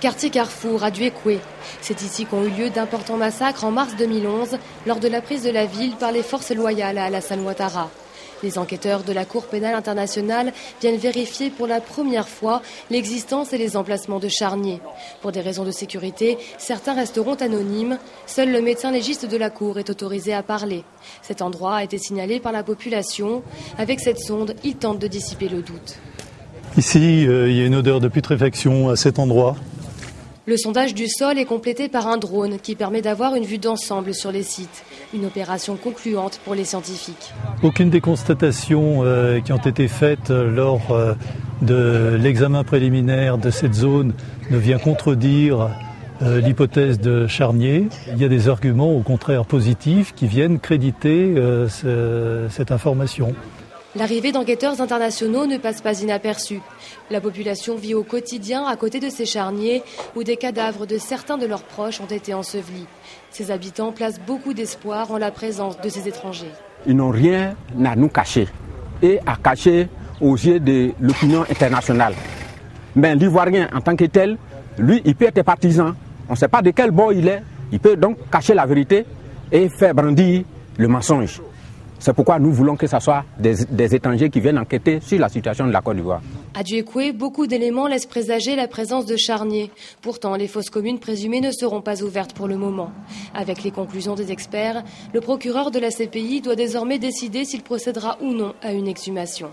Quartier Carrefour à Duékoué. C'est ici qu'ont eu lieu d'importants massacres en mars 2011 lors de la prise de la ville par les forces loyales à Alassane Ouattara. Les enquêteurs de la Cour pénale internationale viennent vérifier pour la première fois l'existence et les emplacements de charniers. Pour des raisons de sécurité, certains resteront anonymes. Seul le médecin légiste de la Cour est autorisé à parler. Cet endroit a été signalé par la population. Avec cette sonde, il tente de dissiper le doute. Ici, il y a une odeur de putréfaction à cet endroit. Le sondage du sol est complété par un drone qui permet d'avoir une vue d'ensemble sur les sites. Une opération concluante pour les scientifiques. Aucune des constatations qui ont été faites lors de l'examen préliminaire de cette zone ne vient contredire l'hypothèse de charnier. Il y a des arguments au contraire positifs qui viennent créditer cette information. L'arrivée d'enquêteurs internationaux ne passe pas inaperçue. La population vit au quotidien à côté de ces charniers où des cadavres de certains de leurs proches ont été ensevelis. Ces habitants placent beaucoup d'espoir en la présence de ces étrangers. Ils n'ont rien à nous cacher et à cacher aux yeux de l'opinion internationale. Mais l'Ivoirien en tant que tel, lui, il peut être partisan. On ne sait pas de quel bord il est. Il peut donc cacher la vérité et faire brandir le mensonge. C'est pourquoi nous voulons que ce soit des étrangers qui viennent enquêter sur la situation de la Côte d'Ivoire. À Duékoué, beaucoup d'éléments laissent présager la présence de charniers. Pourtant, les fosses communes présumées ne seront pas ouvertes pour le moment. Avec les conclusions des experts, le procureur de la CPI doit désormais décider s'il procédera ou non à une exhumation.